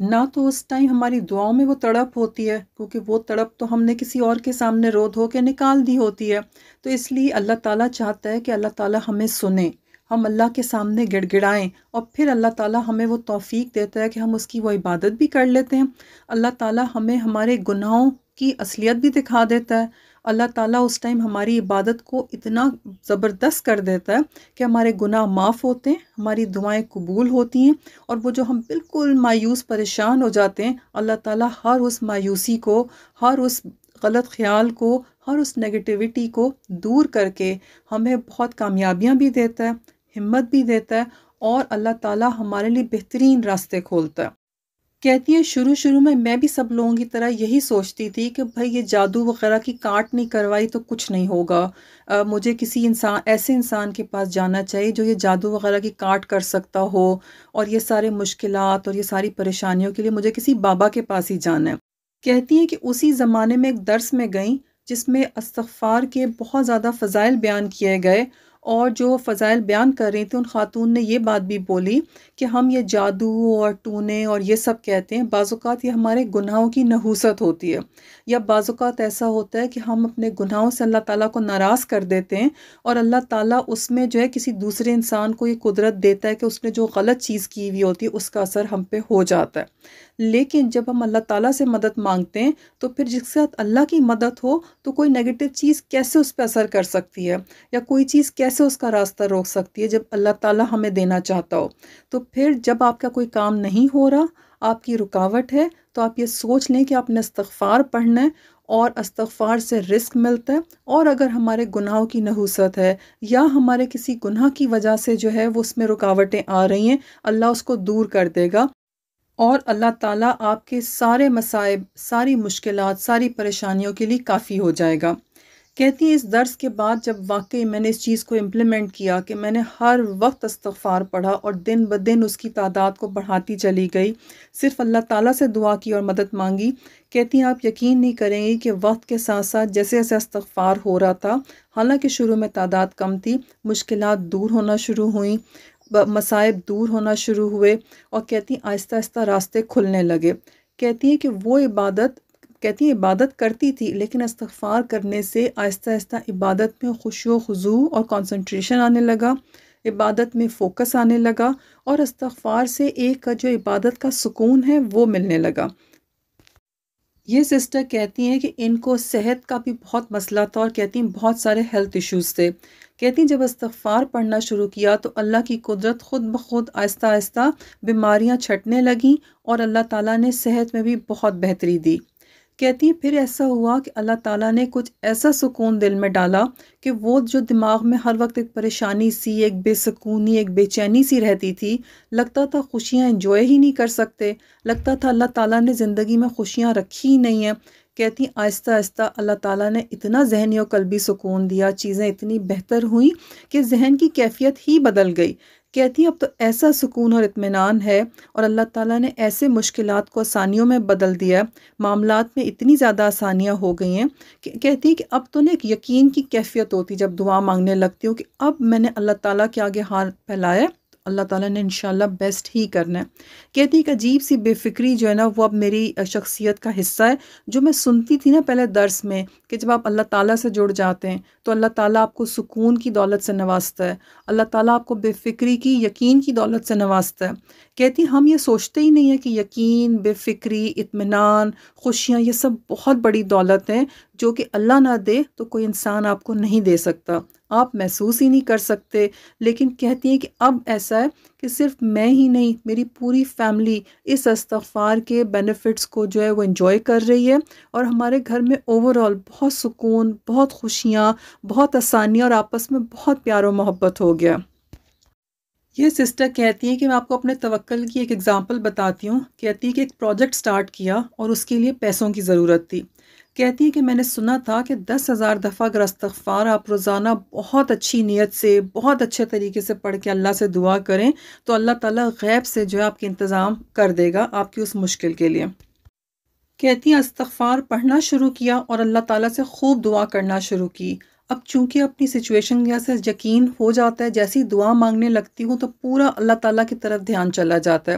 نہ تو اس ٹائم ہماری دعاؤں میں وہ تڑپ ہوتی ہے، کیونکہ وہ تڑپ تو ہم نے کسی اور کے سامنے رو دھو کے نکال دی ہوتی ہے۔ تو اس لیے اللہ تعالیٰ چاہتا ہے کہ اللہ تعالیٰ ہمیں سنیں، ہم اللہ کے سامنے گڑ گڑائیں، اور پھر اللہ تعالیٰ ہمیں وہ توفیق دیتا ہے کہ ہم اس کی وہ عبادت بھی کر لیتے ہیں۔ اللہ تعالیٰ ہمیں ہمارے گناہوں کی اصلیت بھی دکھا دیتا ہے۔ اللہ تعالیٰ اس ٹائم ہماری عبادت کو اتنا زبردست کر دیتا ہے کہ ہمارے گناہ معاف ہوتے ہیں، ہماری دعائیں قبول ہوتی ہیں، اور وہ جو ہم بالکل مایوس پریشان ہو جاتے ہیں، اللہ تعالیٰ ہر اس مایوسی کو، ہر اس غلط خیال کو، ہر اس نگیٹیوٹی کو دور کر کے ہمیں بہت کامیابیاں بھی دیتا ہے، ہمت بھی دیتا ہے، اور اللہ تعالیٰ ہمارے لیے بہترین راستے کھولتا ہے۔ کہتی ہیں شروع میں بھی سب لوگوں کی طرح یہی سوچتی تھی کہ بھائی یہ جادو وغیرہ کی کاٹ نہیں کروائی تو کچھ نہیں ہوگا، مجھے کسی ایسے انسان کے پاس جانا چاہیے جو یہ جادو وغیرہ کی کاٹ کر سکتا ہو، اور یہ سارے مشکلات اور یہ ساری پریشانیوں کے لیے مجھے کسی بابا کے پاس ہی جانا ہے۔ کہتی ہیں کہ اسی زمانے میں ایک درس میں گئیں جس میں استغفار کے بہت زیادہ فضائل بیان کیے گئے، اور جو فضائل بیان کر رہی تھیں ان خاتون نے یہ بات بھی بولی کہ ہم یہ جادو اور ٹونے اور یہ سب کہتے ہیں، بعض اوقات یہ ہمارے گناہوں کی نحوست ہوتی ہے، یا بعض اوقات ایسا ہوتا ہے کہ ہم اپنے گناہوں سے اللہ تعالیٰ کو ناراض کر دیتے ہیں، اور اللہ تعالیٰ اس میں جو ہے کسی دوسرے انسان کو یہ قدرت دیتا ہے کہ اس نے جو غلط چیز کی ہوئی ہوتی ہے اس کا اثر ہم پہ ہو جاتا ہے۔ لیکن جب ہم اللہ تعالیٰ سے مدد مانگتے ہیں تو پھر جس کے ساتھ اللہ کی مدد ہو تو کوئی نیگیٹو چیز کیسے اس پہ اثر کر سکتی ہے، یا کوئی چیز کیسے اس کا راستہ روک سکتی ہے جب اللہ تعالیٰ ہمیں دینا چاہتا ہو۔ تو پھر جب آپ کا کوئی کام نہیں ہو رہا، آپ کی رکاوٹ ہے، تو آپ یہ سوچ لیں کہ آپ نے استغفار پڑھنا ہے، اور استغفار سے رزق ملتا ہے، اور اگر ہمارے گناہوں کی نحوست ہے یا ہمارے کسی گناہ کی وجہ سے جو ہے وہ اس میں رکاوٹیں آ رہی ہیں، اللہ اس کو دور کر دے گا، اور اللہ تعالیٰ آپ کے سارے مصائب، ساری مشکلات، ساری پریشانیوں کے لیے کافی ہو جائے گا۔ کہتی ہیں اس درس کے بعد جب واقعی میں نے اس چیز کو امپلیمنٹ کیا کہ میں نے ہر وقت استغفار پڑھا اور دن بدن اس کی تعداد کو بڑھاتی چلی گئی، صرف اللہ تعالیٰ سے دعا کی اور مدد مانگی، کہتی ہیں آپ یقین نہیں کریں گی کہ وقت کے ساتھ ساتھ جیسے جیسے استغفار ہو رہا تھا، حالانکہ شروع میں تعداد کم تھی، مشکلات دور ہونا شروع ہوئیں، مصائب دور ہونا شروع ہوئے، اور کہتی ہیں آہستہ آہستہ راستے کھلنے لگے۔ کہتی ہیں کہ وہ عبادت کرتی تھی، لیکن استغفار کرنے سے آہستہ آہستہ عبادت میں خشوع و خضوع اور کنسنٹریشن آنے لگا، عبادت میں فوکس آنے لگا، اور استغفار سے ایک جو عبادت کا سکون ہے وہ ملنے لگا۔ یہ سسٹر کہتی ہیں کہ ان کو صحت کا بھی بہت مسئلہ تھا، اور کہتی ہیں بہت سارے ہیلتھ ایشوز تھے۔ کہتی ہیں جب استغفار پڑھنا شروع کیا تو اللہ کی قدرت خود بخود آہستہ آہستہ بیماریاں چھٹنے لگیں، اور اللہ تعالیٰ نے صحت میں بھی بہت بہتری دی۔ کہتی ہیں پھر ایسا ہوا کہ اللہ تعالیٰ نے کچھ ایسا سکون دل میں ڈالا کہ وہ جو دماغ میں ہر وقت ایک پریشانی سی، ایک بے سکونی، ایک بے چینی سی رہتی تھی، لگتا تھا خوشیاں انجوائے ہی نہیں کر سکتے، لگتا تھا اللہ تعالیٰ نے زندگی میں خوشیاں رکھی ہی نہیں ہیں۔ کہتی ہیں آہستہ آہستہ اللہ تعالیٰ نے اتنا ذہنی و قلبی سکون دیا، چیزیں اتنی بہتر ہوئیں کہ ذہن کی کیفیت ہی بدل گئی۔ کہتی ہیں اب تو ایسا سکون اور اطمینان ہے، اور اللہ تعالیٰ نے ایسے مشکلات کو آسانیوں میں بدل دیا ہے، معاملات میں اتنی زیادہ آسانیاں ہو گئی ہیں کہ کہتی ہیں کہ اب تو ایک یقین کی کیفیت ہوتی جب دعا مانگنے لگتی ہوں کہ اب میں نے اللہ تعالیٰ کے آگے ہاتھ پھیلایا ہے، اللہ تعالیٰ نے انشاءاللہ بیسٹ ہی کرنا ہے۔ کہتی ہے کہ عجیب سی بے فکری جو ہے نا وہ اب میری شخصیت کا حصہ ہے، جو میں سنتی تھی نا پہلے درس میں کہ جب آپ اللہ تعالیٰ سے جڑ جاتے ہیں تو اللہ تعالیٰ آپ کو سکون کی دولت سے نوازتا ہے، اللہ تعالیٰ آپ کو بے فکری کی، یقین کی دولت سے نوازتا ہے۔ کہتی ہم یہ سوچتے ہی نہیں ہیں کہ یقین، بے فکری، اطمینان، خوشیاں یہ سب بہت بڑی دولت ہیں جو کہ اللہ نہ دے تو کوئی انسان آپ کو نہیں دے سکتا، آپ محسوس ہی نہیں کر سکتے۔ لیکن کہتی ہیں کہ اب ایسا ہے کہ صرف میں ہی نہیں، میری پوری فیملی اس استغفار کے بینیفٹس کو جو ہے وہ انجوائے کر رہی ہے، اور ہمارے گھر میں اوورآل بہت سکون، بہت خوشیاں، بہت آسانیاں، اور آپس میں بہت پیار و محبت ہو گیا۔ یہ سسٹر کہتی ہیں کہ میں آپ کو اپنے توکل کی ایک اگزامپل بتاتی ہوں۔ کہتی ہے کہ ایک پروجیکٹ سٹارٹ کیا اور اس کے لیے پیسوں کی ضرورت تھی۔ کہتی ہے کہ میں نے سنا تھا کہ 10,000 دفعہ اگر استغفار آپ روزانہ بہت اچھی نیت سے، بہت اچھے طریقے سے پڑھ کے اللہ سے دعا کریں تو اللہ تعالیٰ غیب سے جو ہے آپ کے انتظام کر دے گا آپ کی اس مشکل کے لیے۔ کہتی ہیں استغفار پڑھنا شروع کیا اور اللہ تعالیٰ سے خوب دعا کرنا شروع کی۔ اب چونکہ اپنی سچویشن سے یقین ہو جاتا ہے، جیسی دعا مانگنے لگتی ہوں تو پورا اللہ تعالیٰ کی طرف دھیان چلا جاتا ہے۔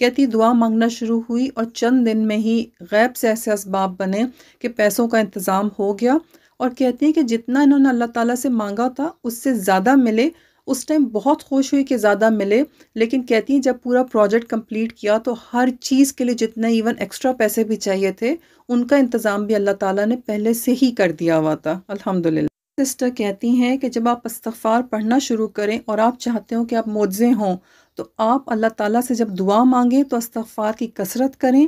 کہتی دعا مانگنا شروع ہوئی اور چند دن میں ہی غیب سے ایسے اسباب بنے کہ پیسوں کا انتظام ہو گیا، اور کہتی ہیں کہ جتنا انہوں نے اللہ تعالیٰ سے مانگا تھا اس سے زیادہ ملے۔ اس ٹائم بہت خوش ہوئی کہ زیادہ ملے، لیکن کہتی ہیں جب پورا پروجیکٹ کمپلیٹ کیا تو ہر چیز کے لیے جتنا ایون ایکسٹرا پیسے بھی چاہیے تھے ان کا انتظام بھی اللہ تعالیٰ نے پہلے سے ہی کر دیا ہوا تھا، الحمدللہ۔ سسٹر کہتی ہیں کہ جب آپ استغفار پڑھنا شروع کریں اور آپ چاہتے ہو کہ آپ معجزے ہوں تو آپ اللہ تعالیٰ سے جب دعا مانگیں تو استغفار کی کثرت کریں۔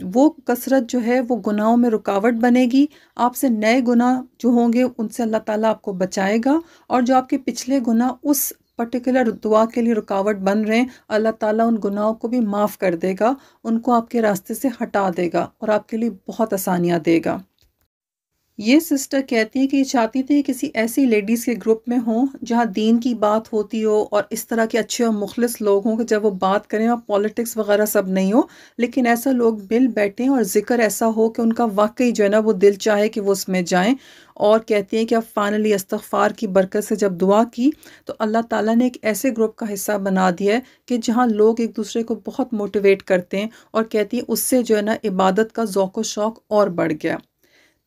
وہ کثرت جو ہے وہ گناہوں میں رکاوٹ بنے گی، آپ سے نئے گناہ جو ہوں گے ان سے اللہ تعالیٰ آپ کو بچائے گا، اور جو آپ کے پچھلے گناہ اس پرٹیکولر دعا کے لیے رکاوٹ بن رہے ہیں اللہ تعالیٰ ان گناہوں کو بھی معاف کر دے گا، ان کو آپ کے راستے سے ہٹا دے گا اور آپ کے لیے بہت آسانیاں دے گا۔ یہ سسٹر کہتی ہے کہ یہ چاہتی تھی کسی ایسی لیڈیز کے گروپ میں ہوں جہاں دین کی بات ہوتی ہو اور اس طرح کے اچھے اور مخلص لوگ ہوں کہ جب وہ بات کریں اور پالیٹکس وغیرہ سب نہیں ہو، لیکن ایسا لوگ مل بیٹھیں اور ذکر ایسا ہو کہ ان کا واقعی جو ہے نا وہ دل چاہے کہ وہ اس میں جائیں۔ اور کہتی ہیں کہ اب فائنلی استغفار کی برکت سے جب دعا کی تو اللہ تعالیٰ نے ایک ایسے گروپ کا حصہ بنا دیا ہے کہ جہاں لوگ ایک دوسرے کو بہت موٹیویٹ کرتے ہیں، اور کہتی ہیں اس سے جو ہے نا عبادت کا ذوق و شوق اور بڑھ گیا۔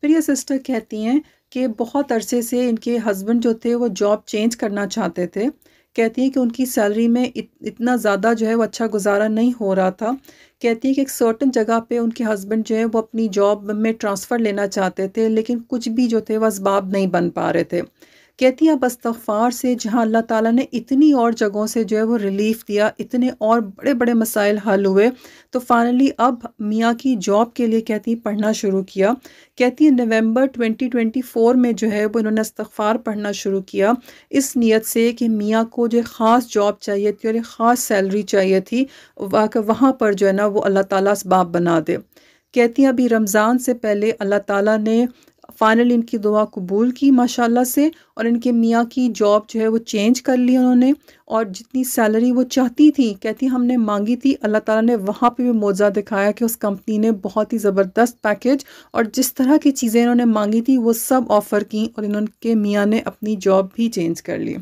پھر یہ سسٹر کہتی ہیں کہ بہت عرصے سے ان کے ہسبینڈ جو تھے وہ جاب چینج کرنا چاہتے تھے۔ کہتی ہیں کہ ان کی سیلری میں اتنا زیادہ جو ہے وہ اچھا گزارا نہیں ہو رہا تھا۔ کہتی ہیں کہ ایک سرٹن جگہ پہ ان کے ہسبینڈ جو ہے وہ اپنی جاب میں ٹرانسفر لینا چاہتے تھے، لیکن کچھ بھی جو تھے وہ اسباب نہیں بن پا رہے تھے۔ کہتی ہیں اب استغفار سے جہاں اللہ تعالیٰ نے اتنی اور جگہوں سے جو ہے وہ ریلیف دیا، اتنے اور بڑے بڑے مسائل حل ہوئے، تو فائنلی اب میاں کی جاب کے لیے کہتی ہیں پڑھنا شروع کیا۔ کہتی ہیں نومبر 2024 میں جو ہے وہ انہوں نے استغفار پڑھنا شروع کیا، اس نیت سے کہ میاں کو جو خاص جاب چاہیے تھی اور ایک خاص سیلری چاہیے تھی، وہاں پر جو ہے نا وہ اللہ تعالیٰ اسباب بنا دے۔ کہتی ہیں ابھی رمضان سے پہلے اللہ تعالیٰ نے فائنلی ان کی دعا قبول کی ماشاءاللہ سے، اور ان کے میاں کی جاب جو ہے وہ چینج کر لی انہوں نے، اور جتنی سیلری وہ چاہتی تھی کہتی ہم نے مانگی تھی، اللہ تعالیٰ نے وہاں پہ بھی معجزہ دکھایا کہ اس کمپنی نے بہت ہی زبردست پیکیج اور جس طرح کی چیزیں انہوں نے مانگی تھی وہ سب آفر کی، اور انہوں کے میاں نے اپنی جاب بھی چینج کر لی۔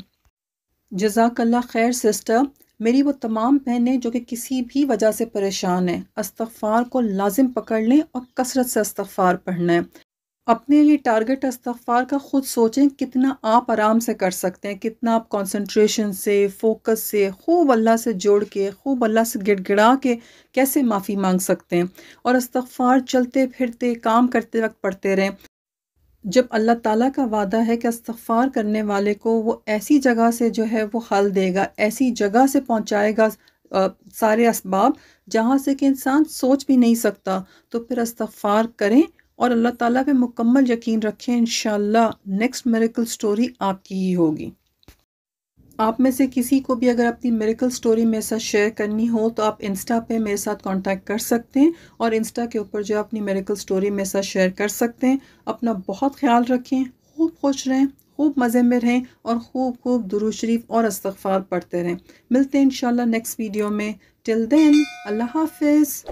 جزاک اللہ خیر سسٹر۔ میری وہ تمام بہنیں جو کہ کسی بھی وجہ سے پریشان ہیں، استغفار کو لازم پکڑ لیں اور کثرت سے استغفار پڑھنا ہے۔ اپنے لیے ٹارگٹ استغفار کا خود سوچیں کتنا آپ آرام سے کر سکتے ہیں، کتنا آپ کنسنٹریشن سے، فوکس سے، خوب اللہ سے جوڑ کے، خوب اللہ سے گڑ گڑا کے کیسے معافی مانگ سکتے ہیں، اور استغفار چلتے پھرتے کام کرتے وقت پڑھتے رہیں۔ جب اللہ تعالیٰ کا وعدہ ہے کہ استغفار کرنے والے کو وہ ایسی جگہ سے جو ہے وہ حل دے گا، ایسی جگہ سے پہنچائے گا سارے اسباب جہاں سے کہ انسان سوچ بھی نہیں سکتا، تو پھر استغفار کریں اور اللہ تعالیٰ پہ مکمل یقین رکھیں، انشاءاللہ نیکسٹ میریکل سٹوری آپ کی ہی ہوگی۔ آپ میں سے کسی کو بھی اگر اپنی میریکل سٹوری میرے ساتھ شیئر کرنی ہو تو آپ انسٹا پہ میرے ساتھ کانٹیکٹ کر سکتے ہیں، اور انسٹا کے اوپر جو اپنی میریکل سٹوری میرے ساتھ شیئر کر سکتے ہیں۔ اپنا بہت خیال رکھیں، خوب خوش رہیں، خوب مزے میں رہیں، اور خوب خوب درود شریف اور استغفار پڑھتے رہیں۔ ملتے ہیں انشاءاللہ نیکسٹ ویڈیو میں۔ ٹل دین اللہ حافظ۔